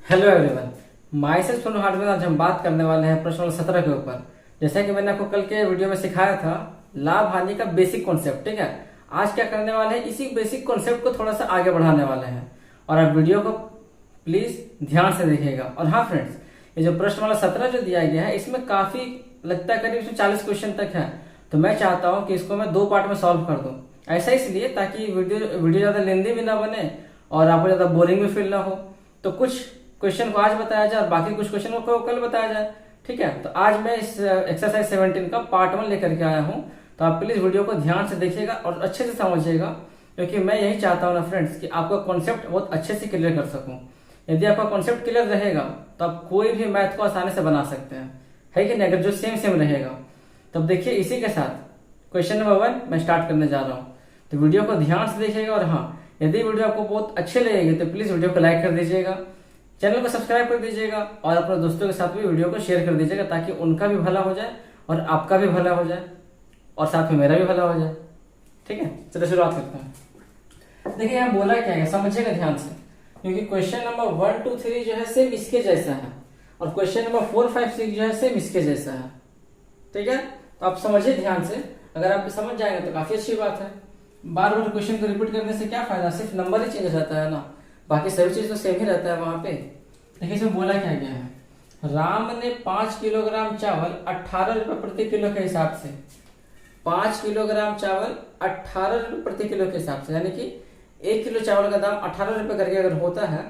Hello everyone, my self Sonu hardware. आज हम बात करने वाले हैं प्रश्न नंबर 17 के ऊपर। जैसा कि मैंने आपको कल के वीडियो में सिखाया था लाभ हानि का बेसिक कॉन्सेप्ट, ठीक है। आज क्या करने वाले हैं, इसी बेसिक कॉन्सेप्ट को थोड़ा सा आगे बढ़ाने वाले हैं और आप वीडियो को प्लीज ध्यान से देखिएगा। और हाँ फ्रेंड्स, ये जो प्रश्न वाला 17 जो दिया गया है इसमें काफी लगता है करीब 40 क्वेश्चन तक है। तो मैं चाहता हूँ कि इसको मैं 2 पार्ट में सॉल्व कर दूं। ऐसा इसलिए ताकि वीडियो ज्यादा लेंदी भी ना बने और आपको ज्यादा बोरिंग भी फील ना हो। तो कुछ क्वेश्चन को आज बताया जाए और बाकी कुछ क्वेश्चन को कल बताया जाए, ठीक है। तो आज मैं इस एक्सरसाइज 17 का पार्ट 1 लेकर के आया हूँ। तो आप प्लीज वीडियो को ध्यान से देखिएगा और अच्छे से समझिएगा, क्योंकि मैं यही चाहता हूँ ना फ्रेंड्स कि आपका कॉन्सेप्ट बहुत अच्छे से क्लियर कर सकूं। यदि आपका कॉन्सेप्ट क्लियर रहेगा तो आप कोई भी मैथ को आसानी से बना सकते हैं, है कि नहीं। अगर जो सेम रहेगा तब देखिए, इसी के साथ क्वेश्चन नंबर 1 मैं स्टार्ट करने जा रहा हूँ। तो वीडियो को ध्यान से देखिएगा और हाँ, यदि वीडियो आपको बहुत अच्छे लगेगी तो प्लीज वीडियो को लाइक कर दीजिएगा, चैनल को सब्सक्राइब कर दीजिएगा और अपने दोस्तों के साथ भी वीडियो को शेयर कर दीजिएगा, ताकि उनका भी भला हो जाए और आपका भी भला हो जाए और साथ में मेरा भी भला हो जाए, ठीक है। चलिए शुरुआत करते हैं। देखिए यहाँ बोला क्या है, समझिएगा ध्यान से, क्योंकि क्वेश्चन नंबर 1, 2, 3 जो है सेम इसके जैसा है और क्वेश्चन नंबर 4, 5, 6 जो है सेम इसके जैसा है, ठीक है। तो आप समझिए ध्यान से, अगर आप समझ जाएंगे तो काफी अच्छी बात है। बार बार क्वेश्चन को रिपीट करने से क्या फायदा, सिर्फ नंबर ही चेंज हो जाता है ना, बाकी सभी चीज तो सेम ही रहता है वहां पे। देखिए इसमें बोला क्या गया है, राम ने 5 किलोग्राम चावल 18 रुपए प्रति किलो के हिसाब से 5 किलोग्राम चावल 18 रुपए प्रति किलो के हिसाब से, यानी कि 1 किलो चावल का दाम 18 रुपए करके अगर होता है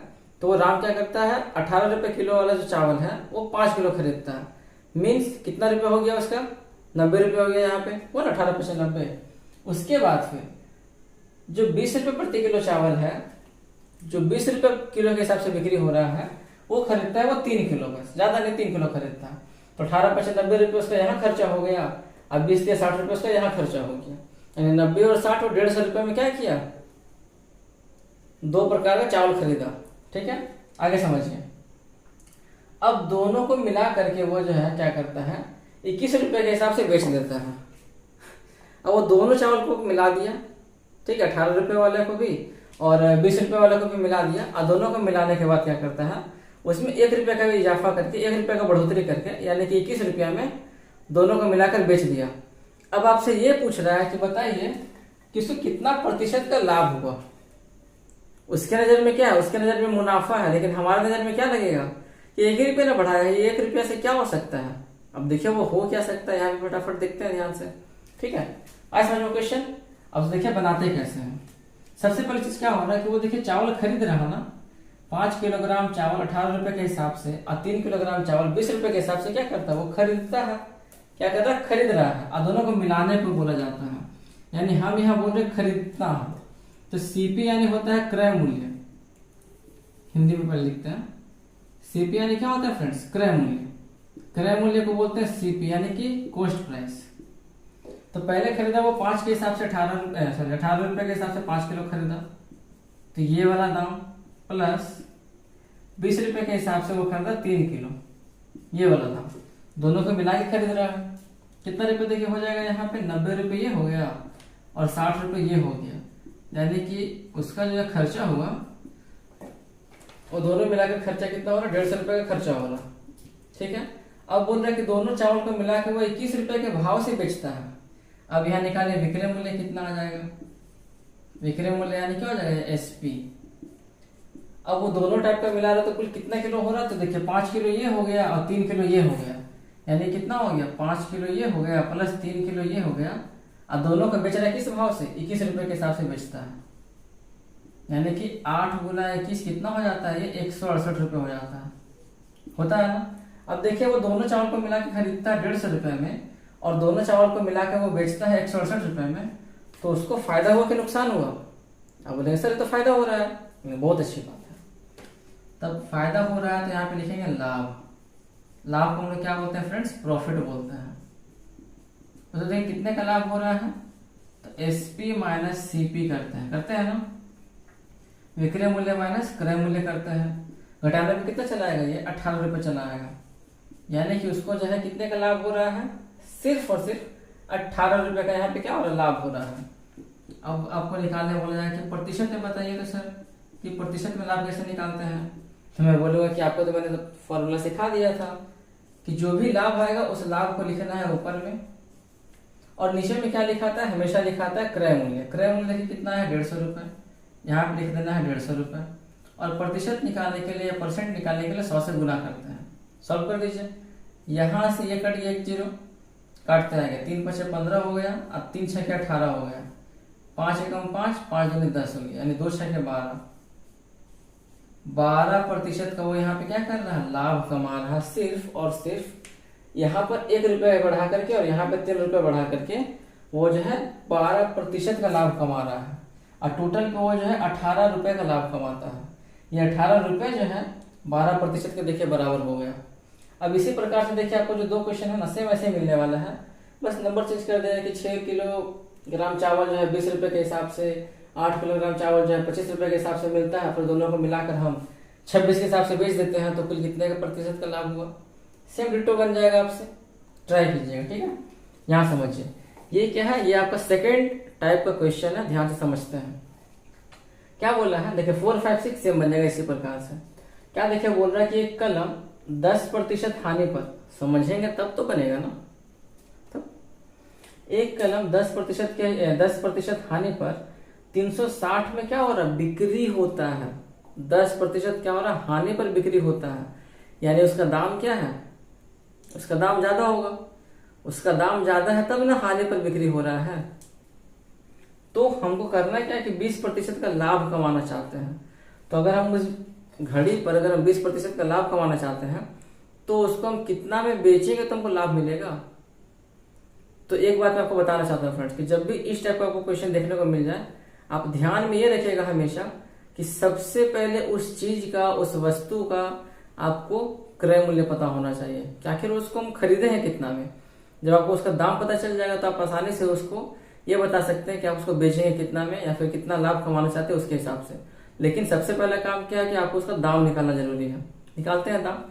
तो वो राम क्या करता है, 18 रुपए किलो वाला जो चावल है वो 5 किलो खरीदता है। मीन्स कितना रुपए हो गया उसका, 90 रुपए हो गया यहाँ पे, वो 18 % 90। उसके बाद फिर जो 20 रुपए प्रति किलो चावल है, जो 20 रुपए किलो के हिसाब से बिक्री हो रहा है, वो खरीदता है वो 3 किलो, बस ज्यादा नहीं 3 किलो खरीदता है। तो 18% 90 रुपये उसका यहाँ खर्चा हो गया, अब 20 के 60 रुपये उसका यहाँ खर्चा हो गया, यानी 90 और 60 और 150 रुपये में क्या किया, 2 प्रकार का चावल खरीदा, ठीक है। आगे समझिए, अब दोनों को मिला करके वो जो है क्या करता है, 21 रुपए के हिसाब से बेच देता है। अब वो दोनों चावल को मिला दिया, ठीक है, 18 रुपए वाले को भी और 20 रुपए वाले को भी मिला दिया। और दोनों को मिलाने के बाद क्या करता है, उसमें 1 रुपए का भी इजाफा करके 1 रुपए का बढ़ोतरी करके, यानी कि 21 रुपया में दोनों को मिलाकर बेच दिया। अब आपसे ये पूछ रहा है कि बताइए कि उसको कितना प्रतिशत का लाभ हुआ। उसके नजर में क्या है, उसके नजर में मुनाफा है, लेकिन हमारे नजर में क्या लगेगा कि 1 रुपये ने बढ़ाया है, 1 रुपया से क्या हो सकता है। अब देखिए वो हो क्या सकता है, यहाँ पे फटाफट देखते हैं ध्यान से, ठीक है। आज समझ में क्वेश्चन। अब देखिए बनाते कैसे हैं। सबसे पहली चीज क्या हो रहा है कि वो देखिए चावल खरीद रहा है ना, 5 किलोग्राम चावल 18 रुपए के हिसाब से और 3 किलोग्राम चावल 20 रुपए के हिसाब से क्या करता है, वो खरीदता है। क्या कर रहा है, खरीद रहा है। और दोनों को मिलाने को बोला जाता है, यानी हम यहाँ बोल रहे खरीदता है। तो सीपी यानी होता है क्रय मूल्य, हिंदी में पहले लिखते हैं। सीपी यानी क्या होता है फ्रेंड्स, क्रय मूल्य। क्रय मूल्य को बोलते हैं सीपी, यानी कि कॉस्ट प्राइस। तो पहले खरीदा वो 5 के हिसाब से 18 रुपए के हिसाब से 5 किलो खरीदा, तो ये वाला दाम प्लस 20 रुपए के हिसाब से वो खरीदा 3 किलो, ये वाला दाम, दोनों को मिला के खरीद रहा है। कितना रुपए देखिए हो जाएगा यहाँ पे, 90 रुपए ये हो गया और 60 रुपए ये हो गया, यानी कि उसका जो खर्चा हुआ वो दोनों मिलाकर खर्चा कितना हो रहा है, 150 रुपए का खर्चा हो रहा, ठीक है। अब बोल रहा है कि दोनों चावल को मिला के वो 21 रुपए के भाव से बेचता है। अब यहाँ निकाले विक्रय मूल्य कितना आ जाएगा, विक्रय मूल्य यानी क्या हो जाएगा, एसपी। अब वो दोनों टाइप का मिला रहा तो कुल कितना किलो हो रहा है, तो देखिए 5 किलो ये हो गया और 3 किलो ये हो गया, यानी कितना हो गया, 5 किलो ये हो गया प्लस 3 किलो ये हो गया। और दोनों को बेच रहा है किस भाव से, 21 रुपए के हिसाब से बेचता है, यानी कि 8 गुना 21 कितना हो जाता है, ये 168 रुपए हो जाता है, होता है ना। अब देखिए वो दोनों चावल को मिला के खरीदता है 150 रुपए में और दोनों चावल को मिलाकर वो बेचता है 168 रुपए में, तो उसको फायदा हुआ कि नुकसान हुआ। अब बोलेंगे सर तो फायदा हो रहा है, बहुत अच्छी बात है। तब फायदा हो रहा है तो यहाँ पे लिखेंगे लाभ। लाभ को हम लोग क्या बोलते हैं फ्रेंड्स, प्रॉफिट बोलते हैं। तो देखिए कितने का लाभ हो रहा है, तो एसपी माइनस सीपी करते हैं ना, विक्रय मूल्य माइनस क्रय मूल्य करते हैं। घटाने में कितना चला आएगा, ये 18 रुपए चला आएगा, यानी कि उसको जो है कितने का लाभ हो रहा है, सिर्फ और सिर्फ 18 रुपए का यहाँ पे क्या हो रहा है, लाभ हो रहा है। अब आपको निकालने बोला जाए कि प्रतिशत में बताइए तो सर कि प्रतिशत में लाभ कैसे निकालते हैं। तो मैं बोलूँगा कि आपको तो मैंने तो फॉर्मूला सिखा दिया था कि जो भी लाभ आएगा उस लाभ को लिखना है ऊपर में, और नीचे में क्या लिखाता है, हमेशा लिखाता है क्रय मूल्य। क्रय मूल्य देखिए कितना है, 150 रुपये, यहाँ पे लिख देना है 150 रुपये। और प्रतिशत निकालने के लिए या परसेंट निकालने के लिए 100 से गुना करते हैं। सॉल्व कर दीजिए, यहाँ से ये कट गया, 1 0 काटते आएंगे, 3 5 15 हो गया, अब 3 6 18 हो गया, 5 एकम 5, 5 दूनी 10 हो गया, यानी 2 6 12। 12% का वो यहाँ पे क्या कर रहा है, लाभ कमा रहा है, सिर्फ और सिर्फ यहाँ पर 1 रुपये बढ़ा करके और यहाँ पे 3 रुपये बढ़ा करके वो जो है 12% का लाभ कमा रहा है। और टोटल पे वो जो है 18 रुपये का लाभ कमाता है। ये 18 रुपये जो है 12% के देखिए बराबर हो गया। अब इसी प्रकार से देखिए आपको जो 2 क्वेश्चन है ना सेम ऐसे मिलने वाला है, बस नंबर चेंज कर देगा कि 6 किलोग्राम चावल जो है 20 रुपये के हिसाब से, 8 किलोग्राम चावल जो है 25 रुपये के हिसाब से मिलता है, फिर दोनों को मिलाकर हम 26 के हिसाब से बेच देते हैं, तो कुल कितने का प्रतिशत का लाभ हुआ। सेम डिटो बन जाएगा, आपसे ट्राई कीजिएगा, ठीक है। यहाँ समझिए ये क्या है, ये आपका सेकेंड टाइप का क्वेश्चन है, ध्यान से समझते हैं क्या बोल रहा है। देखिए 4 5 6 सेम बन जाएगा इसी प्रकार से। क्या देखिए बोल रहा है कि एक कलम 10% हानि पर, समझेंगे तब तो बनेगा ना। तो एक कलम 10% हानि पर 360 में क्या हो रहा है, बिक्री होता है। 10% क्या हो रहा है, हानि पर बिक्री होता है, यानी उसका दाम क्या है, उसका दाम ज्यादा होगा। उसका दाम ज्यादा है तब ना हानि पर बिक्री हो रहा है। तो हमको करना क्या है कि 20% का लाभ कमाना चाहते हैं। तो अगर हम उस घड़ी पर अगर हम 20% का लाभ कमाना चाहते हैं तो उसको हम कितना में बेचेंगे तो हमको लाभ मिलेगा। तो एक बात मैं आपको बताना चाहता हूँ फ्रेंड्स कि जब भी इस टाइप का आपको क्वेश्चन देखने को मिल जाए, आप ध्यान में ये रखिएगा हमेशा कि सबसे पहले उस चीज का, उस वस्तु का आपको क्रय मूल्य पता होना चाहिए कि आखिर उसको हम खरीदे हैं कितना में। जब आपको उसका दाम पता चल जाएगा तो आप आसानी से उसको ये बता सकते हैं कि आप उसको बेचेंगे कितना में या फिर कितना लाभ कमाना चाहते हैं उसके हिसाब से। लेकिन सबसे पहला काम क्या है कि आपको उसका दाम निकालना जरूरी है। निकालते हैं दाम।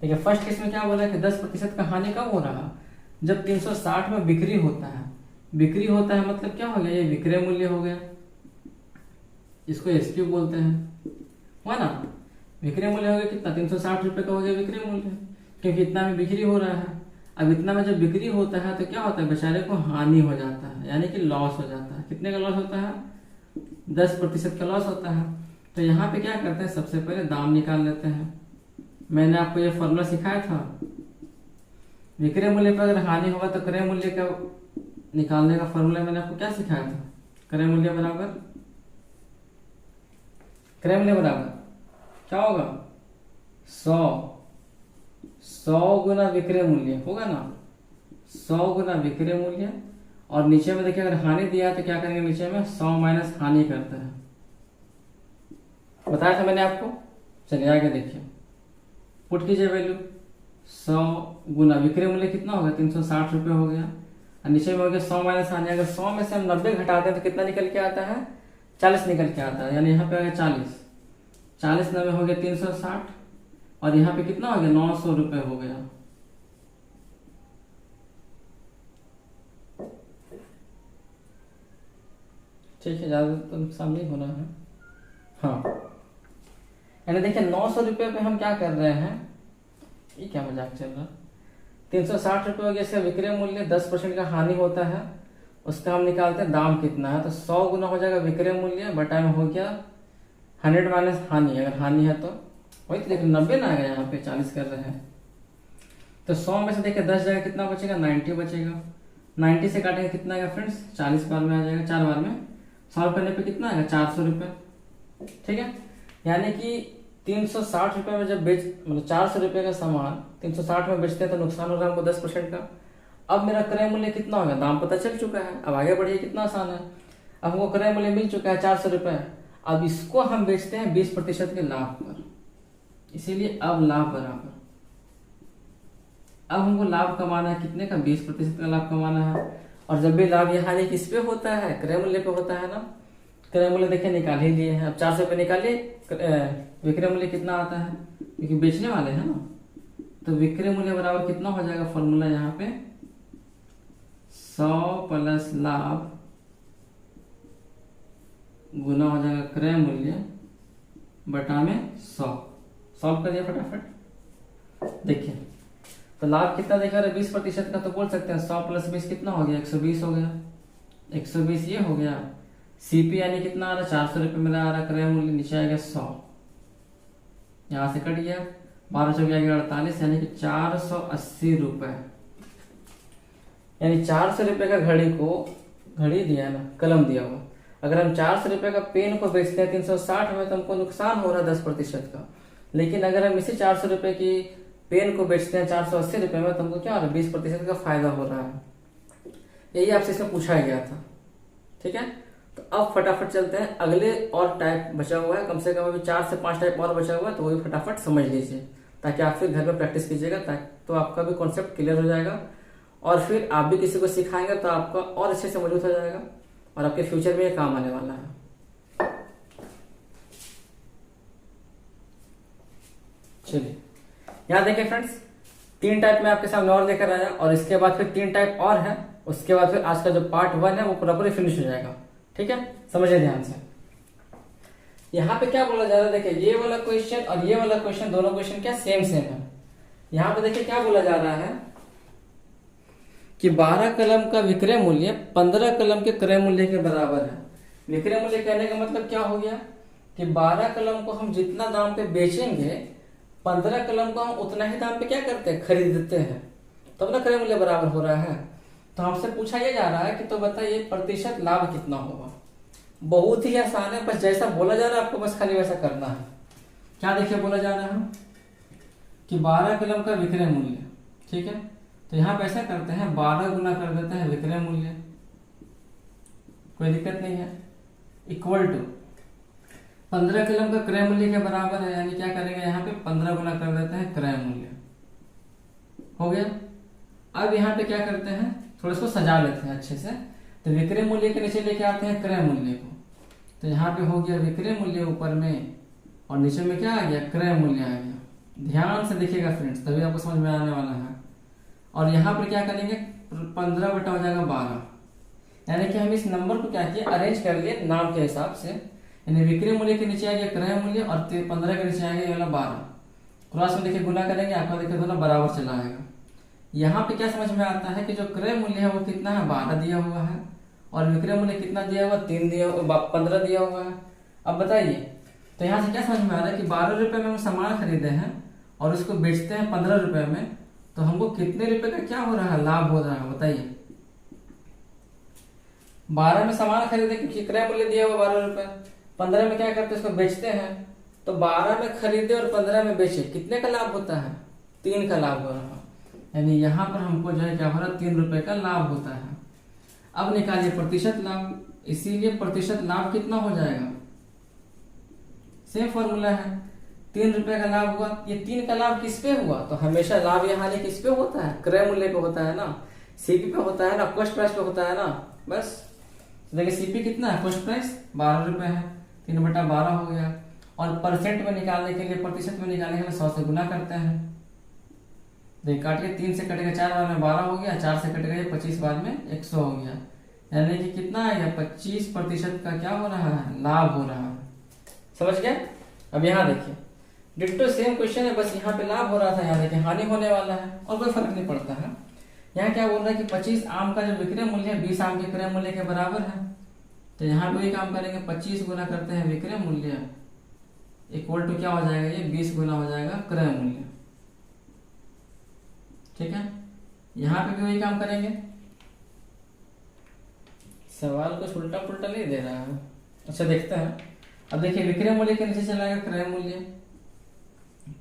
ठीक है, फर्स्ट केस में क्या बोला है कि 10% का हानि कब हो रहा, जब 360 में बिक्री होता है। बिक्री होता है मतलब क्या हो गया, ये विक्रय मूल्य हो गया, इसको एसक्यू बोलते हैं, हुआ ना। विक्रय मूल्य हो गया कितना, 360 रुपये का हो गया विक्रय मूल्य, क्योंकि इतना में बिक्री हो रहा है। अब इतना में जब बिक्री होता है तो क्या होता है, बेचारे को हानि हो जाता है, यानी कि लॉस हो जाता है। कितने का लॉस होता है, 10% का लॉस होता है। तो यहाँ पे क्या करते हैं, सबसे पहले दाम निकाल लेते हैं। मैंने आपको ये फॉर्मूला सिखाया था, विक्रय मूल्य पर अगर हानि होगा तो क्रय मूल्य का निकालने का फॉर्मूला मैंने आपको क्या सिखाया था, क्रय मूल्य बराबर क्या होगा, 100 गुना विक्रय मूल्य होगा ना, 100 गुना विक्रय मूल्य। और नीचे में देखिए अगर हानि दिया है तो क्या करेंगे, नीचे में 100 माइनस हानि करते हैं, बताया था मैंने आपको। चलिए आगे देखिए, पुट कीजिए वैल्यू, 100 गुना विक्रय मूल्य कितना होगा, 360 रुपये हो गया। और नीचे में हो गया 100 माइनस हानि। अगर 100 में से हम 90 घटाते हैं तो कितना निकल के आता है, 40 निकल के आता है, यानी यहाँ पे आ गया 40 90 हो गया 360, और यहाँ पे कितना हो गया, 900 रुपये हो गया। ठीक है, ज्यादा तो नुकसान नहीं होना है। हाँ, यानी देखिए 900 रुपये पे हम क्या कर रहे हैं, ये क्या मजाक चल रहा, 360 रुपये हो गया इसका विक्रय मूल्य, 10% का हानि होता है, उसका हम निकालते हैं दाम कितना है। तो 100 गुना हो जाएगा विक्रय मूल्य, बटा में हो गया 100 माइनस हानि, अगर हानि है तो वही तो, लेकिन 90 ना आएगा, यहाँ पे 40 कर रहे हैं। तो 100 में से देखिए 10 जगह कितना बचेगा, 90 बचेगा। 90 से काटेंगे कितना आएगा फ्रेंड्स, 40 बार में आ जाएगा, 4 बार में सॉल्व करने पे कितना आएगा, 400 रुपये। ठीक है, यानी कि 360 रुपये में जब मतलब 400 रुपये का सामान 360 में बेचते हैं तो नुकसान हो रहा है हमको 10% का। अब मेरा क्रय मूल्य कितना होगा, दाम पता चल चुका है, अब आगे बढ़िए, कितना आसान है। अब हमको क्रय मूल्य मिल चुका है 400 रुपये, अब इसको हम बेचते हैं 20% के लाभ पर, इसीलिए अब लाभ बराबर, अब हमको लाभ कमाना है कितने का, 20% का लाभ कमाना है। और जब भी लाभ यहाँ हानि किस पे होता है, क्रय मूल्य पे होता है ना। क्रय मूल्य देखिए निकाल ही लिए हैं, अब 400 पे निकालिए, विक्रय मूल्य कितना आता है, क्योंकि बेचने वाले हैं ना। तो विक्रय मूल्य बराबर कितना हो जाएगा, फॉर्मूला यहाँ पे 100 प्लस लाभ गुना हो जाएगा क्रय मूल्य बटा में 100। सॉल्व करिए फटाफट। देखिए तो लाभ कितना देखा 20% का, तो बोल सकते हैं 100 + 20 कितना हो गया, 120 हो गया। 120 ये हो गया। सीपी यानी कितना आ रहा है, 400 रुपये मेरा आ रहा, क्रय मूल्य नीचे आ गया 100, यहाँ से कट गया, 12 चौके आ गया 48, यानी कि 480 रुपये। यानी 400 रुपये का घड़ी दिया ना, कलम दिया हुआ। अगर हम 400 रुपये का पेन को बेचते हैं 360 में, तो हमको नुकसान हो रहा है 10% का। लेकिन अगर हम इसी 400 रुपये की पेन को बेचते हैं 480 रुपये में, तो हमको क्या हो रहा है, 20% का फायदा हो रहा है। यही आपसे इसमें पूछा गया था। ठीक है, तो अब फटाफट चलते हैं, अगले और टाइप बचा हुआ है, कम से कम अभी 4 से 5 टाइप और बचा हुआ है, तो वो भी फटाफट समझ लीजिए, ताकि आप फिर घर में प्रैक्टिस कीजिएगा, तो आपका भी कॉन्सेप्ट क्लियर हो जाएगा, और फिर आप भी किसी को सिखाएंगे तो आपका और अच्छे से मजबूत हो जाएगा, और आपके फ्यूचर में ये काम आने वाला है। चलिए यहाँ देखिए फ्रेंड्स, 3 टाइप में आपके सामने और लेकर आया, और इसके बाद फिर 3 टाइप और है, उसके बाद फिर आज का जो पार्ट 1 है वो पूरा फिनिश हो जाएगा। ठीक है, समझिए ध्यान से। यहाँ पे क्या बोला जा रहा है, देखिए ये वाला क्वेश्चन और ये वाला क्वेश्चन, दोनों क्वेश्चन क्या सेम है। यहाँ पे देखिए क्या बोला जा रहा है कि 12 कलम का विक्रय मूल्य 15 कलम के क्रय मूल्य के बराबर है। विक्रय मूल्य कहने का मतलब क्या हो गया कि 12 कलम को हम जितना दाम पे बेचेंगे, 15 कलम को हम उतना ही दाम पे क्या करते हैं, खरीदते हैं, तब ना क्रय मूल्य बराबर हो रहा है। तो हमसे पूछा यह जा रहा है कि तो बताइए प्रतिशत लाभ कितना होगा। बहुत ही आसान है, बस जैसा बोला जा रहा है आपको बस खाली वैसा करना है। क्या देखिए बोला जा रहा है कि 12 कलम का विक्रय मूल्य, ठीक है, तो यहाँ पे ऐसा करते हैं 12 गुना कर देते हैं विक्रय मूल्य, कोई दिक्कत नहीं है, इक्वल टू 15 कलम का क्रय मूल्य के बराबर है, यानी क्या करेंगे यहाँ पे 15 गुना कर देते हैं क्रय मूल्य, हो गया। अब यहाँ पे क्या करते हैं, थोड़ा इसको सजा लेते हैं अच्छे से, तो विक्रय मूल्य के नीचे लेके आते हैं क्रय मूल्य को, तो यहाँ पे हो गया विक्रय मूल्य ऊपर में, और नीचे में क्या आ गया, क्रय मूल्य आ गया। ध्यान से देखिएगा फ्रेंड्स, तभी आपको समझ में आने वाला है। और यहाँ पर क्या करेंगे, 15 बटा हो जाएगा 12, यानी कि हम इस नंबर को क्या किए, अरेंज कर लिए नाम के हिसाब से, यानी विक्रय मूल्य के नीचे आ गया क्रय मूल्य, और 15 के नीचे आ गया ये वाला 12, क्रॉस में देखिए गुना करेंगे, आपका देखिए दोनों बराबर चला आएगा। यहाँ पे क्या समझ में आता है कि जो क्रय मूल्य है वो कितना है, 12 दिया हुआ है, और विक्रय मूल्य कितना दिया हुआ, 15 दिया हुआ है। अब बताइए, तो यहाँ से क्या समझ में आ रहा है कि 12 रुपए में हम सामान खरीदे हैं और उसको बेचते हैं 15 रुपए में, तो हमको कितने रुपए का क्या हो रहा है, लाभ हो रहा है, बताइए। 12 में सामान खरीदे क्योंकि क्रय मूल्य दिया हुआ 12 रुपए, 15 में क्या करते हैं, उसको बेचते हैं, तो 12 में खरीदे और 15 में बेचे, कितने का लाभ होता है, 3 का लाभ हो रहा है, यानी यहाँ पर हमको जो है क्या हो रहा है, 3 रुपए का लाभ होता है। अब निकालिए प्रतिशत लाभ, इसीलिए प्रतिशत लाभ कितना हो जाएगा, सेम फॉर्मूला है, 3 रुपए का लाभ हुआ। ये 3 का लाभ किस पे हुआ, तो हमेशा लाभ यहाँ किस पे होता है, क्रय मूल्य पे होता है ना, सीपी पे होता है ना, कॉस्ट प्राइस पे होता है ना, बस। देखिए सीपी कितना है, कॉस्ट प्राइस 12 रुपए है, 3 बटा 12 हो गया। और परसेंट में निकालने के लिए, प्रतिशत में निकालने के लिए 100 से गुना करते हैं। देखिए काटिए, 3 से कटेगा 4 बाद में 12 हो गया, 4 से कटेगा 25 बाद में 100 हो गया, यानी कि कितना आएगा, 25% का क्या हो रहा है, लाभ हो रहा है। समझ गए। अब यहाँ देखिए डिट्टो सेम क्वेश्चन है, बस यहाँ पे लाभ हो रहा था, यहाँ देखिए हानि होने वाला है, और कोई फर्क नहीं पड़ता है। यहाँ क्या बोल रहा है कि 25 आम का जो विक्रय मूल्य है 20 आम के क्रय मूल्य के बराबर है, तो यहाँ पे वही काम करेंगे, 25 गुना करते हैं विक्रय मूल्य, इक्वल टू क्या हो जाएगा, ये 20 गुना हो जाएगा क्रय मूल्य, ठीक है। यहाँ पे भी वही काम करेंगे, सवाल कुछ उल्टा पुल्टा नहीं दे रहा है। अच्छा देखते हैं, अब देखिए विक्रय मूल्य के नीचे चला गया क्रय मूल्य,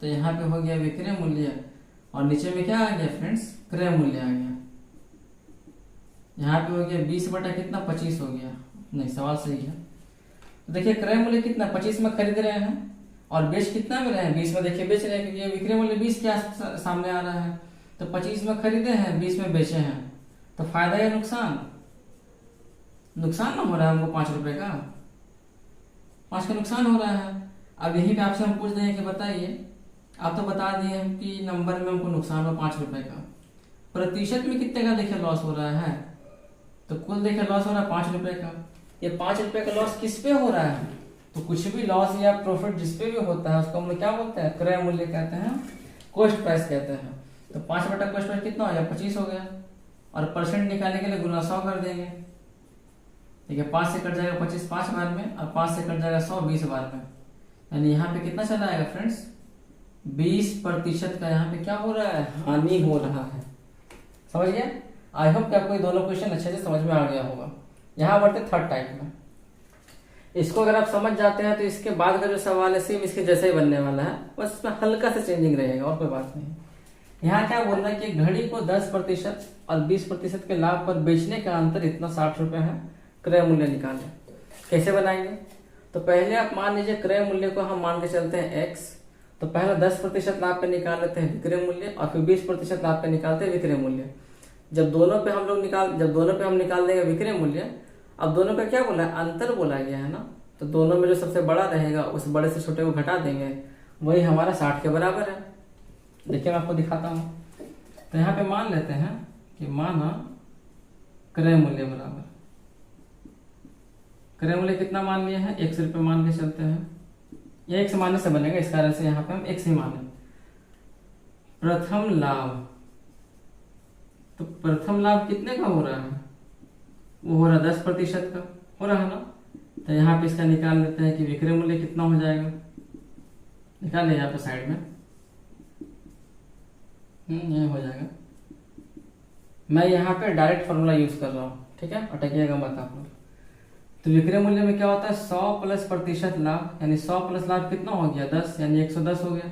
तो यहाँ पे हो गया विक्रय मूल्य, और नीचे में क्या आ गया फ्रेंड्स, क्रय मूल्य आ गया। यहाँ पे हो गया 20 बटा कितना, 25 हो गया, नहीं सवाल सही है। तो देखिए क्रय मूल्य कितना, 25 में खरीद रहे हैं, और बेच कितना में रहे हैं, 20 में देखिए बेच रहे हैं, क्योंकि विक्रय मूल्य 20 के सामने आ रहा है, तो 25 में खरीदे हैं, 20 में बेचे हैं, तो फायदा या नुकसान, नुकसान ना हो रहा है हमको 5 रुपए का, 5 का नुकसान हो रहा है। अब यहीं पे आपसे हम पूछ रहे हैं कि बताइए, आप तो बता दिए हैं कि नंबर में हमको नुकसान हो 5 रुपए का, प्रतिशत में कितने का देखिए लॉस हो रहा है, तो कुल देखिए लॉस हो रहा है 5 रुपए का। ये 5 रुपए का लॉस किस पे हो रहा है, तो कुछ भी लॉस या प्रॉफिट जिसपे भी होता है उसको हम लोग क्या बोलते हैं, क्रय मूल्य कहते हैं, कॉस्ट प्राइस कहते हैं। तो 5 बटा कॉस्ट प्राइस कितना हो गया, 25 हो गया। और परसेंट निकालने के लिए गुना 100 कर देंगे। ठीक है, 5 से कट जाएगा 25 5 बार में, और 5 से कट जाएगा 100 20 बार में। यानी यहाँ पे कितना चला आएगा फ्रेंड्स, 20% का यहाँ पे क्या हो रहा है, हानि हो रहा है। समझ गया? आई होप कि आपको ये दोनों क्वेश्चन अच्छे से समझ में आ गया होगा। यहाँ बढ़ते थर्ड टाइप में। इसको अगर आप समझ जाते हैं तो इसके बाद का जो सवाल है सेम इसके जैसे ही बनने वाला है, बस इसमें हल्का सा चेंजिंग रहेगा और कोई बात नहीं। यहाँ क्या बोल रहा है कि घड़ी को 10% और 20% के लाभ पर बेचने का अंतर इतना 60 रुपए है, क्रय मूल्य निकालें। कैसे बनाएंगे? तो पहले आप मान लीजिए क्रय मूल्य को हम मान के चलते हैं x, तो पहले 10% लाभ पे निकाल लेते हैं विक्रय मूल्य, और फिर 20% लाभ पे निकालते हैं विक्रय मूल्य। जब दोनों पे हम निकाल देंगे विक्रय मूल्य, अब दोनों का क्या बोला है, अंतर बोला गया है ना, तो दोनों में जो सबसे बड़ा रहेगा उस बड़े से छोटे को घटा देंगे, वही हमारा 60 के बराबर है। देखिए मैं आपको दिखाता हूँ। तो यहाँ पे मान लेते हैं कि माना क्रय मूल्य बराबर, क्रय मूल्य कितना मान लिया है, 100 रुपये मान के चलते हैं। यह एक मानने से बनेगा, इस कारण से यहाँ पे हम 1 ही माने। प्रथम लाभ, तो प्रथम लाभ कितने का हो रहा है, वो हो रहा है 10% का हो रहा है ना। तो यहाँ पे इसका निकाल लेते हैं कि विक्रय मूल्य कितना हो जाएगा, निकाल ले यहाँ पे साइड में, ये हो जाएगा। मैं यहाँ पे डायरेक्ट फॉर्मूला यूज कर रहा हूँ, ठीक है, अटकिएगा मत आप लोग। तो विक्रय मूल्य में क्या होता है, 100+% लाभ, यानी 100 प्लस लाभ कितना हो गया, 10, यानी 110 हो गया।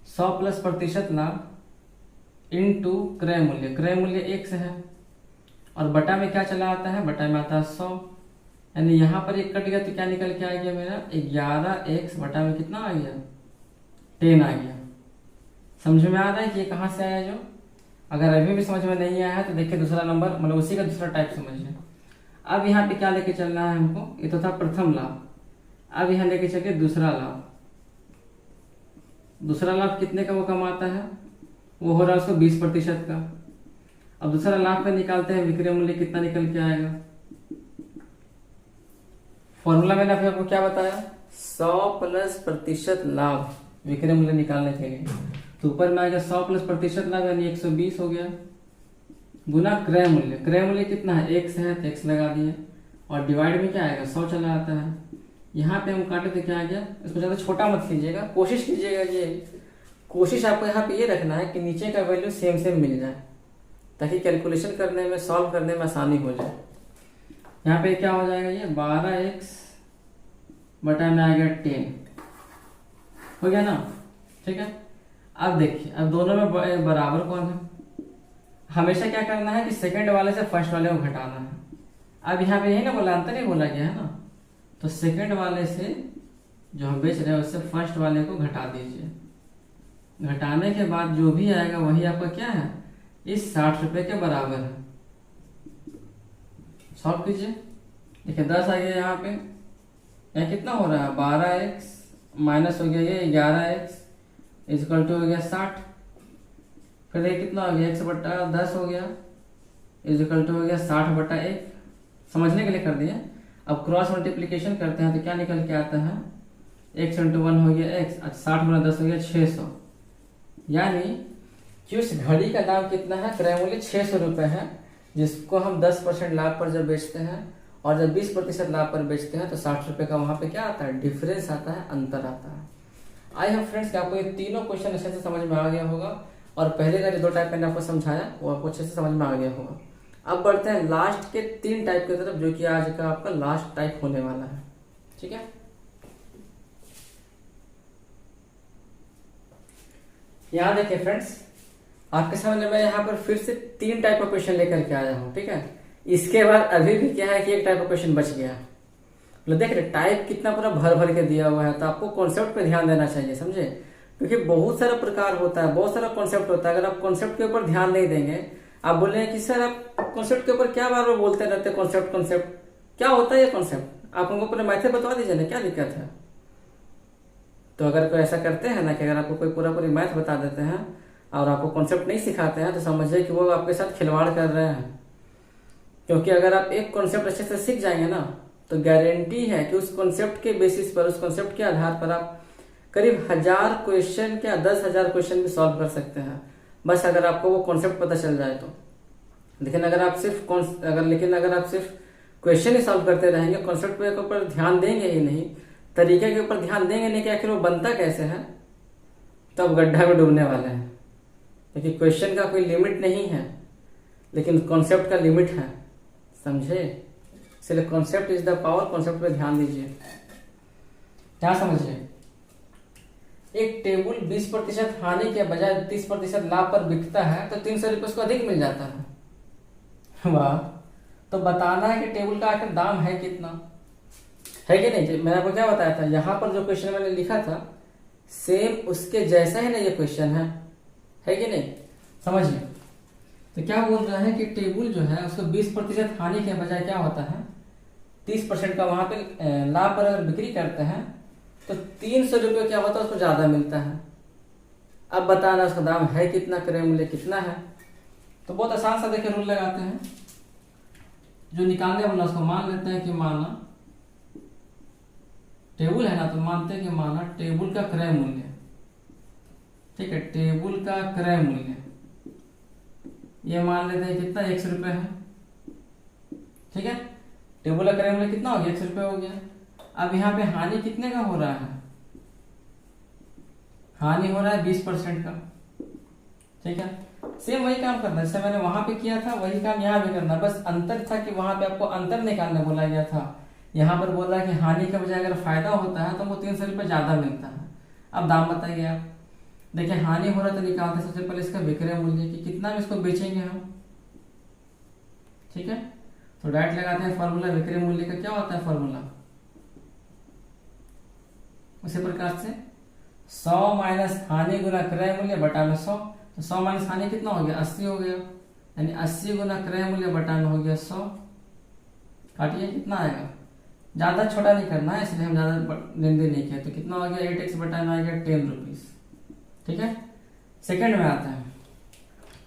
100+% लाभ इनटू क्रय मूल्य, क्रय मूल्य 1 से है, और बटा में क्या चला आता है, बटा में आता है 100, यानी यहाँ पर एक कट गया तो क्या निकल के आ गया मेरा, 11x बटा में कितना आ गया, 10 आ गया। समझ में आ रहा है कि ये कहाँ से आया जो? अगर अभी भी समझ में नहीं आया है तो देखिए दूसरा नंबर, मतलब उसी का दूसरा टाइप समझिए। अब यहाँ पे क्या लेके चलना है हमको, ये तो था प्रथम लाभ, अब यहाँ लेके चलिए दूसरा लाभ। दूसरा लाभ कितने का वो कमाता है, वो हो रहा है उसको 20% का। अब दूसरा लाभ पे निकालते हैं विक्रय मूल्य कितना निकल के आएगा। फॉर्मूला मैंने अभी आपको क्या बताया, 100+% लाभ विक्रय मूल्य निकालने के लिए, तो ऊपर में आएगा 100+% लाभ यानी 120 हो गया, गुना क्रय मूल्य, क्रय मूल्य कितना है, 1 से है तो x लगा दिए, और डिवाइड में क्या आएगा, 100 चला आता है। यहाँ पे हम काटे तो क्या आ गया, इसको ज्यादा छोटा मत कीजिएगा, कोशिश कीजिएगा, ये कोशिश आपको यहाँ पे ये रखना है कि नीचे का वैल्यू सेम मिल जाए, ताकि कैलकुलेशन करने में, सॉल्व करने में आसानी हो जाए। यहाँ पे क्या हो जाएगा, ये 12x बटा में आ गया 10 हो गया ना, ठीक है। अब देखिए, अब दोनों में बराबर कौन है, हमेशा क्या करना है कि सेकंड वाले से फर्स्ट वाले को घटाना है। अब यहाँ पे यही ना बोला, अंतर ही बोला गया है ना, तो सेकंड वाले से जो हम बेच रहे हैं उससे फर्स्ट वाले को घटा दीजिए। घटाने के बाद जो भी आएगा वही आपका क्या है, इस 60 रुपए के बराबर है। सॉल्व कीजिए, देखिए 10 आ गया यहाँ पे, यहाँ कितना हो रहा है, 12x माइनस हो गया ये 11x इक्वल टू हो गया 60, फिर ये कितना हो गया, 1 बटा 10 हो गया इक्वल टू हो गया 60 बटा 1, समझने के लिए कर दिया। अब क्रॉस मल्टीप्लीकेशन करते हैं तो क्या निकल के आता है, x इंटू 1 हो गया x, 60 गुना 10 हो गया 600, यानी कि उस घड़ी का दाम कितना है, क्रय मूल्य 600 रुपये है, जिसको हम 10% लाभ पर जब बेचते हैं, और जब 20% लाभ पर बेचते हैं तो 60 रुपये का वहां पे क्या आता है, डिफरेंस आता है, अंतर आता है। आई होप फ्रेंड्स कि आपको ये तीनों क्वेश्चन अच्छे से समझ में आ गया होगा, और पहले का जो 2 टाइप मैंने आपको समझाया वो आपको अच्छे से समझ में आ गया होगा। अब बढ़ते हैं लास्ट के 3 टाइप की तरफ, जो कि आज का आपका लास्ट टाइप होने वाला है, ठीक है। यहाँ देखिए फ्रेंड्स, आपके सामने मैं यहाँ पर फिर से 3 टाइप का क्वेश्चन लेकर के आया हूँ, ठीक है। इसके बाद अभी भी क्या है कि एक टाइप का क्वेश्चन बच गया, मतलब देख रहे टाइप कितना पूरा भर के दिया हुआ है, तो आपको कॉन्सेप्ट पे ध्यान देना चाहिए, समझे, क्योंकि बहुत सारा प्रकार होता है, बहुत सारा कॉन्सेप्ट होता है। अगर आप कॉन्सेप्ट के ऊपर ध्यान नहीं देंगे, आप बोले कि सर आप कॉन्सेप्ट के ऊपर क्या बार बार बोलते रहते, कॉन्सेप्ट क्या होता है ये कॉन्सेप्ट, आप हमको पूरे मैथ बता दीजिए ना, क्या दिक्कत है। तो अगर कोई ऐसा करते हैं ना कि अगर आपको कोई पूरी मैथ बता देते हैं और आपको कॉन्सेप्ट नहीं सिखाते हैं, तो समझिए कि वो आपके साथ खिलवाड़ कर रहे हैं। क्योंकि अगर आप एक कॉन्सेप्ट अच्छे से सीख जाएंगे ना, तो गारंटी है कि उस कॉन्सेप्ट के बेसिस पर, उस कॉन्सेप्ट के आधार पर आप करीब 1000 क्वेश्चन क्या 10,000 क्वेश्चन भी सॉल्व कर सकते हैं, बस अगर आपको वो कॉन्सेप्ट पता चल जाए तो। लेकिन अगर आप सिर्फ क्वेश्चन ही सॉल्व करते रहेंगे, कॉन्सेप्ट के ऊपर ध्यान देंगे ही नहीं, तरीके के ऊपर ध्यान देंगे नहीं कि आखिर वो बनता कैसे है, तो आप गड्ढा में डूबने वाले हैं। क्योंकि क्वेश्चन का कोई लिमिट नहीं है, लेकिन कॉन्सेप्ट का लिमिट है, समझे। इसलिए concept is the power, concept पे ध्यान दीजिए। क्या समझिए, एक टेबल 20% हानि के बजाय 30% लाभ पर बिकता है तो 300 रुपये उसको अधिक मिल जाता है। वाह, तो बताना है कि टेबल का आखिर दाम है कितना, है कि नहीं। मैंने आपको क्या बताया था, यहाँ पर जो क्वेश्चन मैंने लिखा था सेम उसके जैसा ही ना ये क्वेश्चन है कि नहीं, समझिए। तो क्या बोल रहा है कि टेबल जो है उसको 20% हानि के बजाय क्या होता है 30% का वहां पे लाभ पर अगर बिक्री करते हैं तो 300 रुपये क्या होता है उसको ज्यादा मिलता है। अब बताना उसका दाम है कितना, क्रय मूल्य कितना है। तो बहुत आसान सा देखिए रूल लगाते हैं, जो निकालने वाला उसको मान लेते हैं कि माना टेबल है ना, तो मानते हैं कि माना टेबल का क्रय मूल्य, ठीक है, टेबल का क्रय मूल्य ये मान लेते हैं कितना 100 रुपये है, ठीक है। टेबल का क्रय मूल्य कितना हो गया 100 रुपये हो गया। अब यहाँ पे हानि कितने का हो रहा है, हानि हो रहा है 20% का, ठीक है। सेम वही काम करना है जैसे मैंने वहां पे किया था, वही काम यहाँ भी करना। बस अंतर था कि वहां पे आपको अंतर निकालने बोला गया था, यहाँ पर बोला कि हानि के बजाय अगर फायदा होता है तो वो 300 रुपये ज्यादा मिलता है। अब दाम बताइए आप, देखिए हानि हो रहा तो निकालते सबसे पहले इसका विक्रय मूल्य कि कितना में इसको बेचेंगे हम, ठीक है। तो डायरेक्ट लगाते हैं फॉर्मूला, विक्रय मूल्य का क्या होता है फॉर्मूला, उसी प्रकार से 100 माइनस हानि गुना क्रय मूल्य बटा में 100। तो 100 माइनस हानि कितना हो गया 80 हो गया, यानी 80 गुना क्रय मूल्य बटा में हो गया 100। काटिए कितना आएगा, ज्यादा छोटा नहीं करना है इसलिए हम ज्यादा लेन देन नहीं किया। तो कितना हो गया 8x बटा में आ गया 10 रुपीज, ठीक है। सेकंड में आता है,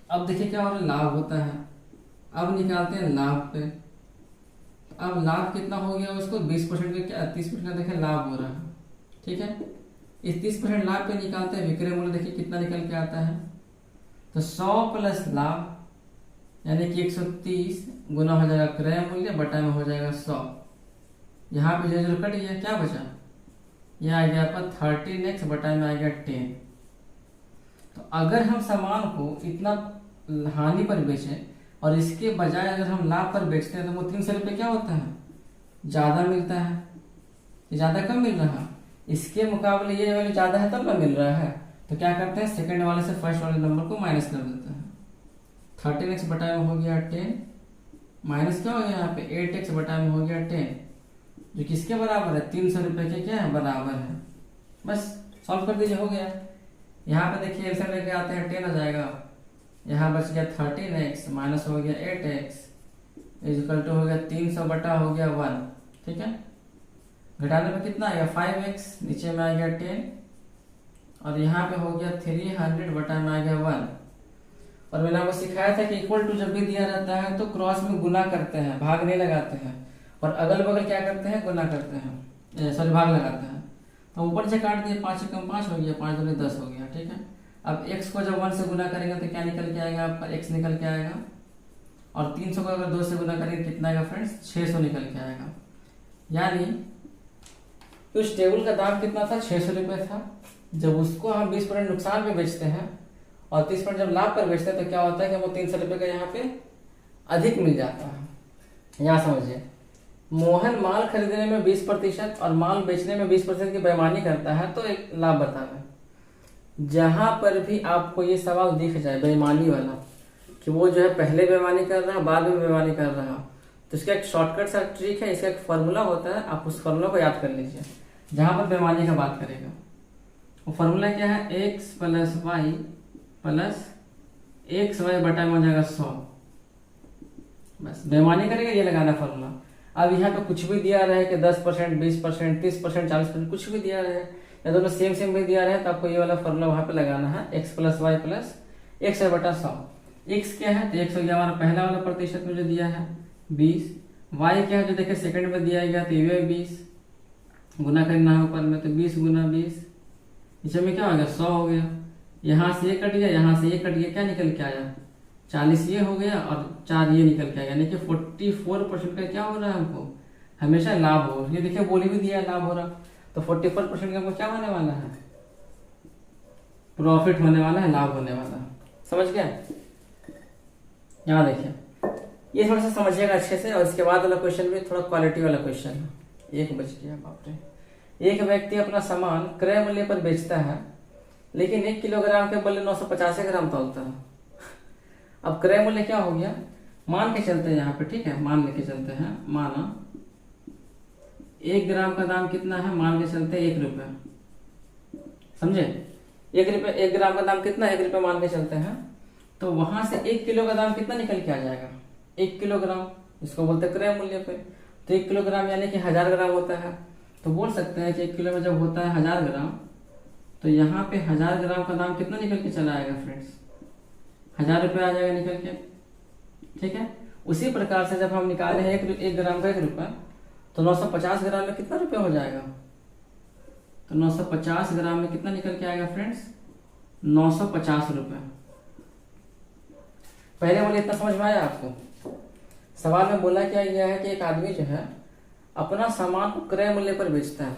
अब देखिए क्या हो रहा है लाभ होता है, अब निकालते हैं लाभ पे। अब लाभ कितना हो गया उसको 20% का क्या 30% का देखिए लाभ हो रहा है, ठीक है। इस 30% लाभ पे निकालते हैं विक्रय मूल्य, देखिए कितना निकल के आता है। तो 100 प्लस लाभ यानी कि 130 गुना हो जाएगा क्रय मूल्य बटा में हो जाएगा 100। यहाँ पे जो कट गया क्या बचा, यह आ गया आपका 13x बटा में आ गया 10। तो अगर हम सामान को इतना हानि पर बेचें और इसके बजाय अगर हम लाभ पर बेचते हैं तो वो 300 रुपये क्या होता है ज्यादा मिलता है, ज्यादा कम मिल रहा है। इसके मुकाबले ये वैल्यू ज्यादा है तब ना मिल रहा है, तो क्या करते हैं सेकंड वाले से फर्स्ट वाले नंबर को माइनस कर देते हैं। 13x बटा में हो गया 10 माइनस क्या हो गया यहाँ पे 8x बटा में हो गया 10, जो किसके बराबर है 300 रुपये के क्या है बराबर है। बस सॉल्व कर दीजिए, हो गया। यहाँ पे देखिए एल्सियम लेके आते हैं 10 आ जाएगा, यहाँ बच गया 13x माइनस हो गया 8x इक्वल टू हो गया 300 बटा हो गया 1, ठीक है। घटाने पे कितना आएगा 5x, नीचे में आ गया 10 और यहाँ पे हो गया 300 बटा में आ गया 1। और मैंने आपको सिखाया था कि इक्वल टू जब भी दिया रहता है तो क्रॉस में गुना करते हैं, भाग नहीं लगाते हैं, और अगल बगल क्या करते हैं गुना करते हैं, सॉरी भाग लगाते हैं। तो ऊपर से काट दिए 5 कम 5 हो गया, 5 दूनी 10 हो गया, ठीक है। अब x को जब 1 से गुना करेंगे तो क्या निकल के आएगा आपका x निकल के आएगा, और 300 को अगर 2 से गुना करेंगे कितना आएगा फ्रेंड्स 600 निकल के आएगा। यानी उस टेबल का दाम कितना था 600 रुपये था। जब उसको हम 20% नुकसान पे बेचते हैं और 30% जब लाभ पर बेचते हैं तो क्या होता है कि वो 300 रुपये का यहाँ पे अधिक मिल जाता है। यहाँ समझिए, मोहन माल खरीदने में 20% और माल बेचने में 20% की बेईमानी करता है तो एक लाभ बतावे। जहां पर भी आपको ये सवाल दिख जाए बेईमानी वाला कि वो जो है पहले बेईमानी कर रहा है बाद में बेईमानी कर रहा है, तो इसका एक शॉर्टकट सा ट्रिक है, इसका एक फॉर्मूला होता है, आप उस फॉर्मूला को याद कर लीजिए। जहां पर बेईमानी का बात करेगा वो फॉर्मूला क्या है x plus Y plus X Y बटा में हो जाएगा 100। बस बेईमानी करेगा ये लगाना फॉर्मूला। अब यहाँ पे कुछ भी दिया रहे कि 10%, 20%, 30%, 40%, कुछ भी दिया रहे या दोनों सेम सेम भी दिया रहे तो आपको ये वाला फॉर्मूला वहां पे लगाना है, x plus Y plus X Y बटा 100। x क्या है तो x हो गया हमारा पहला वाला प्रतिशत में जो दिया है 20, y क्या है जो देखिए सेकंड में दिया गया, तो ये 20 गुना करना है ऊपर में, तो 20 गुना 20, नीचे में क्या हो गया 100 हो गया। यहाँ से ये कट गया, यहाँ से ये कट गया, क्या निकल के आया 40 ये हो गया और 4 ये निकल के आया, यानी कि 44% का क्या हो रहा है हमको हमेशा लाभ हो। ये देखिए बोली भी दिया है लाभ हो रहा, तो 44% का हमको क्या होने वाला है, प्रॉफिट होने वाला है, लाभ होने वाला है। समझ गया? यहाँ देखिए ये थोड़ा सा समझिएगा अच्छे से, और इसके बाद वाला क्वेश्चन भी थोड़ा क्वालिटी वाला क्वेश्चन है। एक बच गया, बाप रे। एक व्यक्ति अपना सामान क्रय मूल्य पर बेचता है, लेकिन 1 किलोग्राम के बदले 950 ग्राम तौलता है। अब क्रय मूल्य क्या हो गया, मान के चलते हैं यहाँ पे, ठीक है, मान लेके चलते हैं, माना 1 ग्राम का दाम कितना है, मान के चलते हैं 1 रुपये, समझे? 1 रुपये, 1 ग्राम का दाम कितना है, 1 रुपये मान के चलते हैं, तो वहां से 1 किलो का दाम कितना निकल के आ जाएगा, 1 किलोग्राम, इसको बोलते हैं क्रय मूल्य पे। तो 1 किलोग्राम यानी कि 1000 ग्राम होता है, तो बोल सकते हैं कि 1 किलो में जब होता है 1000 ग्राम, तो यहाँ पे 1000 ग्राम का दाम कितना निकल के चला आएगा फ्रेंड्स, 1000 रुपये आ जाएगा निकल के, ठीक है। उसी प्रकार से जब हम निकाले हैं 1 ग्राम का 1 रुपया, तो 950 ग्राम में कितना रुपया हो जाएगा, तो 950 ग्राम में कितना निकल के आएगा फ्रेंड्स, 950 रुपये। पहले बोले इतना समझ में आया आपको? सवाल में बोला क्या गया है कि एक आदमी जो है अपना सामान को क्रय मूल्य पर बेचता है,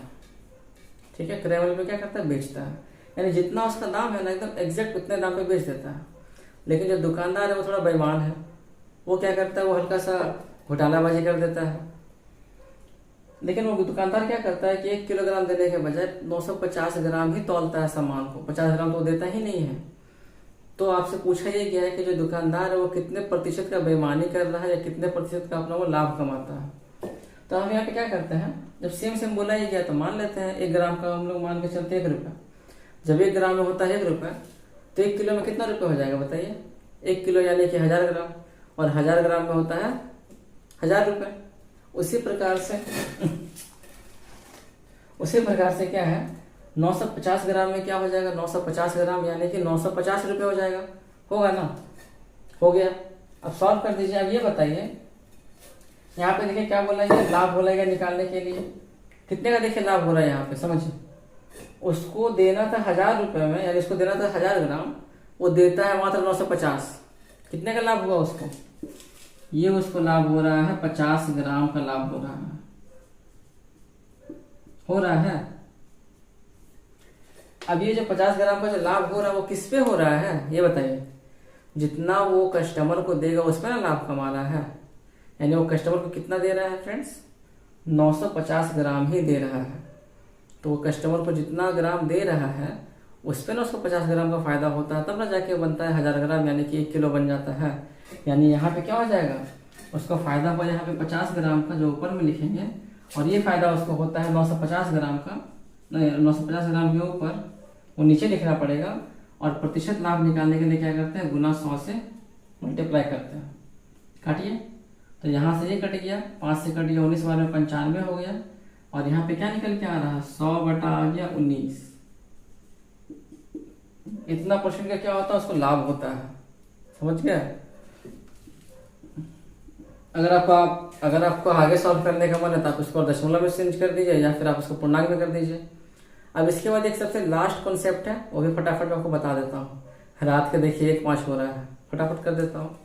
ठीक है, क्रय मूल्य पर क्या करता है, बेचता है, यानी जितना उसका दाम है ना एकदम एग्जैक्ट उतने दाम पे बेच देता है। लेकिन जो दुकानदार है वो थोड़ा बेईमान है, वो क्या करता है, वो हल्का सा घोटालाबाजी कर देता है। लेकिन वो दुकानदार क्या करता है कि 1 किलोग्राम देने के बजाय 950 ग्राम ही तौलता है सामान को, 50 ग्राम तो देता ही नहीं है। तो आपसे पूछा ये गया है कि जो दुकानदार है वो कितने प्रतिशत का बेईमानी कर रहा है या कितने प्रतिशत का अपना वो लाभ कमाता है। तो हम यहाँ पे क्या करते हैं, जब सेम बोला ही गया तो मान लेते हैं 1 ग्राम का हम लोग मान के चलते 1 रुपया। जब 1 ग्राम में होता है 1 रुपया, तो 1 किलो में कितना रुपये हो जाएगा बताइए, 1 किलो यानी कि 1000 ग्राम, और 1000 ग्राम में होता है 1000 रुपये। उसी प्रकार से क्या है, 950 ग्राम में क्या हो जाएगा, 950 ग्राम यानी कि 950 रुपये हो जाएगा, होगा ना, हो गया। अब सॉल्व कर दीजिए। अब ये बताइए यहाँ पे देखिए क्या बोला है, लाभ बोला है निकालने के लिए, कितने का देखिए लाभ हो रहा है यहाँ पे, समझिए। उसको देना था 1000 रुपये में, यानी इसको देना था 1000 ग्राम, वो देता है मात्र 950। कितने का लाभ हुआ उसको, ये उसको लाभ हो रहा है 50 ग्राम का लाभ हो रहा है। अब ये जो 50 ग्राम का जो लाभ हो रहा है वो किस पे हो रहा है ये बताइए, जितना वो कस्टमर को देगा उस पर ना लाभ कमा रहा है, यानी वो कस्टमर को कितना दे रहा है फ्रेंड्स, 950 ग्राम ही दे रहा है। तो वो कस्टमर को जितना ग्राम दे रहा है उस पर ना उसको 50 ग्राम का फायदा होता है, तब ना जाके बनता है 1000 ग्राम, यानी कि 1 किलो बन जाता है। यानी यहाँ पे क्या हो जाएगा, उसको फायदा हुआ यहाँ पे 50 ग्राम का जो ऊपर में लिखेंगे, और ये फायदा उसको होता है 950 ग्राम का, नहीं 950 ग्राम के ऊपर वो नीचे लिखना पड़ेगा, और प्रतिशत लाभ निकालने के लिए क्या करते हैं, गुना 100 से मल्टीप्लाई करते हैं। काटिए, तो यहाँ से ये कट गया, 5 से कट गया, 19 बार में 95 हो गया, और यहाँ पे क्या निकल के आ रहा है, 100 बटा आ गया 19। इतना परसेंट का क्या होता है, उसको लाभ होता है, समझ गया। अगर आपको आगे सॉल्व करने का मन है तो आप इसको दशमलव में चेंज कर दीजिए, या फिर आप उसको पूर्णांक में कर दीजिए। अब इसके बाद एक सबसे लास्ट कॉन्सेप्ट है, वो भी फटाफट आपको बता देता हूँ। रात के देखिए 1:05 हो रहा है, फटाफट कर देता हूँ,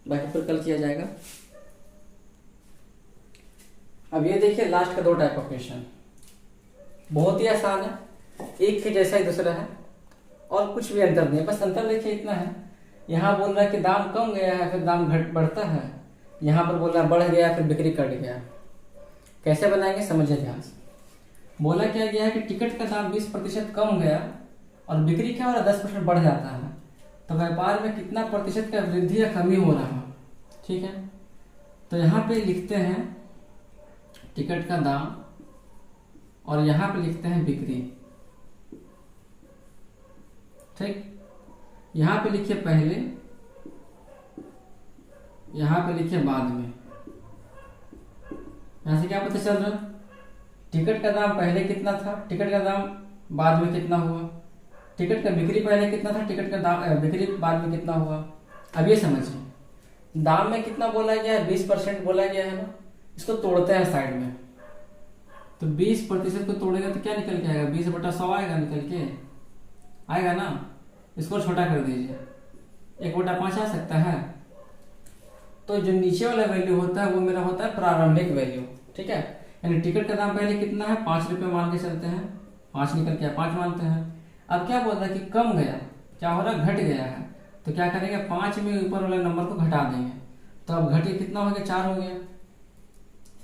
बाकी फिर कल किया जाएगा। अब ये देखिए लास्ट का 2 टाइप ऑफ क्वेश्चन, बहुत ही आसान है, एक ही जैसा ही दूसरा है, और कुछ भी अंतर नहीं है। बस अंतर देखिए इतना है, यहाँ बोल रहा है कि दाम कम गया है फिर दाम बढ़ता है, यहाँ पर बोल रहा है बढ़ गया फिर बिक्री कट गया। कैसे बनाएंगे समझिए ध्यान से। बोला क्या गया है कि टिकट का दाम 20% कम गया और बिक्री क्या हो रहा है 10% बढ़ जाता है, तो व्यापार में कितना प्रतिशत का वृद्धि या कमी हो रहा है, ठीक है। तो यहाँ पे लिखते हैं टिकट का दाम, और यहाँ पे लिखते हैं बिक्री, ठीक। यहाँ पे लिखिए पहले, यहाँ पे लिखिए बाद में। यहाँ से क्या पता चल रहा है, टिकट का दाम पहले कितना था, टिकट का दाम बाद में कितना हुआ, टिकट का बिक्री पहले कितना था, टिकट का दाम बिक्री बाद में कितना हुआ। अब ये समझिए, दाम में कितना बोला गया है, 20% बोला गया है ना, इसको तोड़ते हैं साइड में, तो 20% को तोड़ेगा तो क्या निकल के आएगा, 20/100 आएगा, निकल के आएगा ना। इसको छोटा कर दीजिए, 1/5 आ सकता है। तो जो नीचे वाला वैल्यू होता है वो मेरा होता है प्रारंभिक वैल्यू, ठीक है। यानी टिकट का दाम पहले कितना है, 5 रुपये मान के चलते हैं, 5 निकल के 5 मानते हैं। अब क्या बोल रहा है कि कम गया, क्या हो रहा है, घट गया है, तो क्या करेंगे, 5 में ऊपर वाले नंबर को घटा देंगे, तो अब घट के कितना हो गया, 4 हो गया।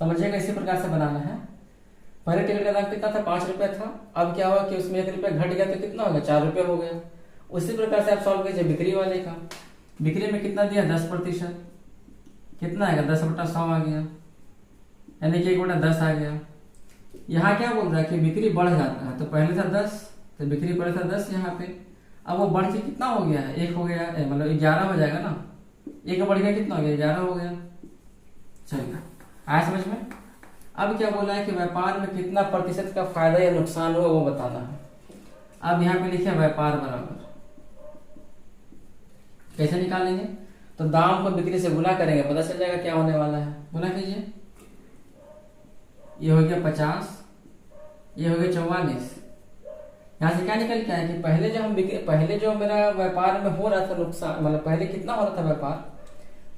समझिएगा, इसी प्रकार से बनाना है। पहले टिकट का दाम कितना था, 5 रुपये था, अब क्या हुआ कि उसमें 1 रुपया घट गया तो कितना हो गया, 4 रुपये हो गया। उसी प्रकार से आप सॉल्व कीजिए बिक्री वाले का। बिक्री में कितना दिया, 10%, कितना आएगा, 10/100 आ गया, यानी कि 1/10 आ गया। यहाँ क्या बोल रहा है कि बिक्री बढ़ जाता है, तो पहले था 10, तो बिक्री पहले था 10 यहाँ पे, अब वो बढ़ के कितना हो गया है, 1 हो गया, मतलब 11 हो जाएगा ना, 1 बढ़ गया कितना हो गया, 11 हो गया। चलिए, आया समझ में। अब क्या बोला है कि व्यापार में कितना प्रतिशत का फायदा या नुकसान हुआ वो बताना है। अब यहाँ पे लिखे व्यापार बराबर, कैसे निकालेंगे, तो दाम को बिक्री से गुना करेंगे, पता चल जाएगा क्या होने वाला है। गुना कीजिए, ये हो गया 50, ये हो गया 44। यहाँ से क्या निकल के आया कि पहले जो मेरा व्यापार में हो रहा था नुकसान, मतलब पहले कितना हो रहा था व्यापार,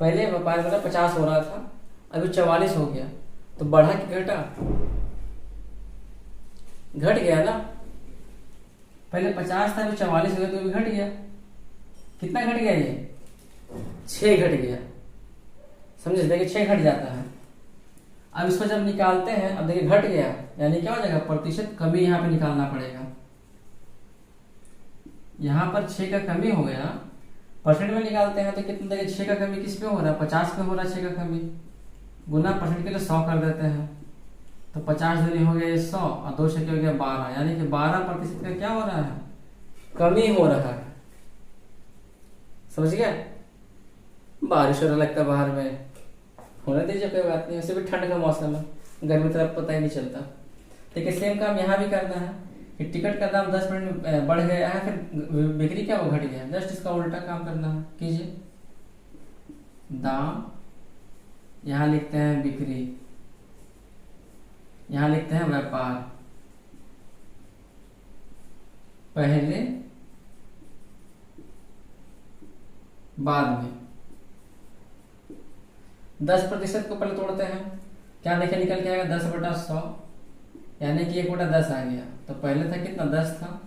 पहले व्यापार मेरा 50 हो रहा था, अभी 44 हो गया, तो बढ़ा कि घटा, घट गया ना। पहले 50 था, अभी 44 हो गया, तो अभी घट गया। कितना घट गया, ये 6 घट गया। समझे, देखिए 6 घट जाता है। अब इसको जब निकालते हैं, अब देखिए घट गया, यानी क्या हो जाएगा, प्रतिशत कमी यहाँ पे निकालना पड़ेगा। यहाँ पर 6 का कमी हो गया, परसेंट में निकालते हैं तो कितना, देखिए 6 का कमी किस पे हो रहा है, 50 पे हो रहा है 6 का कमी, गुना परसेंट के लिए 100 कर देते हैं, तो 50 दूनी हो गया ये 100, और 2 6 हो गया 12, यानी कि 12% का क्या हो रहा है, कमी हो रहा है। समझ गया। बारिश हो रहा लगता है बाहर में, होने दीजिए, कोई बात नहीं, वैसे भी ठंड का मौसम है, गर्मी तरफ पता ही नहीं चलता। देखिए सेम काम यहाँ भी करना है कि टिकट का दाम 10% बढ़ गया है, फिर बिक्री क्या वो घट गया, जस्ट इसका उल्टा काम करना है। कीजिए, दाम यहाँ लिखते हैं बिक्री, यहाँ लिखते हैं व्यापार, पहले बाद में 10% को पहले तोड़ते हैं, क्या देखिए निकल के आएगा 10/100, यानी कि 1/10 आ गया। तो पहले था कितना, 10 था,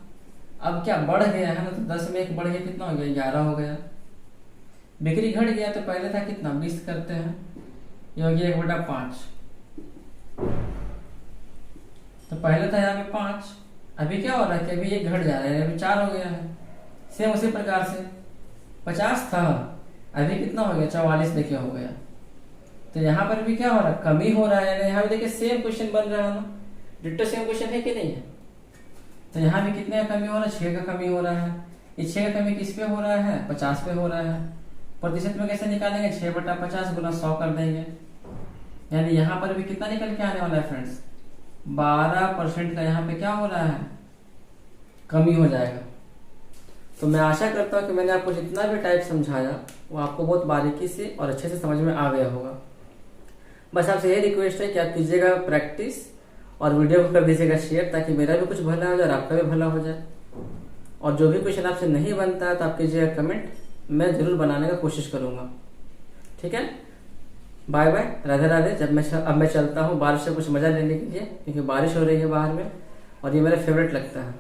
अब क्या बढ़ गया है ना, तो 10 में 1 बढ़ गया, कितना हो गया, 11 हो गया। बिक्री घट गया, तो पहले था कितना, 20 करते हैं, ये हो गया 1/5, तो पहले था यहाँ पे 5, अभी क्या हो रहा है कि अभी 1 घट जा रहा है, अभी 4 हो गया है। सेम उसी प्रकार से 50 था, अभी कितना हो गया, 44 देखिए हो गया। तो यहाँ पर भी क्या हो रहा है, कमी हो रहा है। यहाँ भी देखिए सेम क्वेश्चन बन रहा है ना, डिट्टो सेम क्वेश्चन है कि नहीं है। तो यहाँ भी कितने का कमी हो रहा है, 6 का कमी हो रहा है। ये 6 का कमी किस पे हो रहा है, 50 पे हो रहा है। प्रतिशत में कैसे निकालेंगे, 6/50 गुना 100 कर देंगे, यानी यहाँ पर भी कितना निकल के आने वाला है फ्रेंड्स, 12% का यहाँ पे क्या हो रहा है, कमी हो जाएगा। तो मैं आशा करता हूँ कि मैंने आपको जितना भी टाइप समझाया वो आपको बहुत बारीकी से और अच्छे से समझ में आ गया होगा। बस आपसे ये रिक्वेस्ट है कि आप कीजिएगा प्रैक्टिस और वीडियो को कर दीजिएगा शेयर, ताकि मेरा भी कुछ भला हो जाए और आपका भी भला हो जाए। और जो भी क्वेश्चन आपसे नहीं बनता है तो आप कीजिएगा कमेंट, मैं जरूर बनाने का कोशिश करूँगा। ठीक है, बाय बाय, राधे राधे। अब मैं चलता हूँ बारिश से कुछ मजा लेने के लिए, क्योंकि बारिश हो रही है बाहर में और ये मेरा फेवरेट लगता है।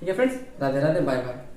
ठीक है friends, Radhe Radhe, bye bye.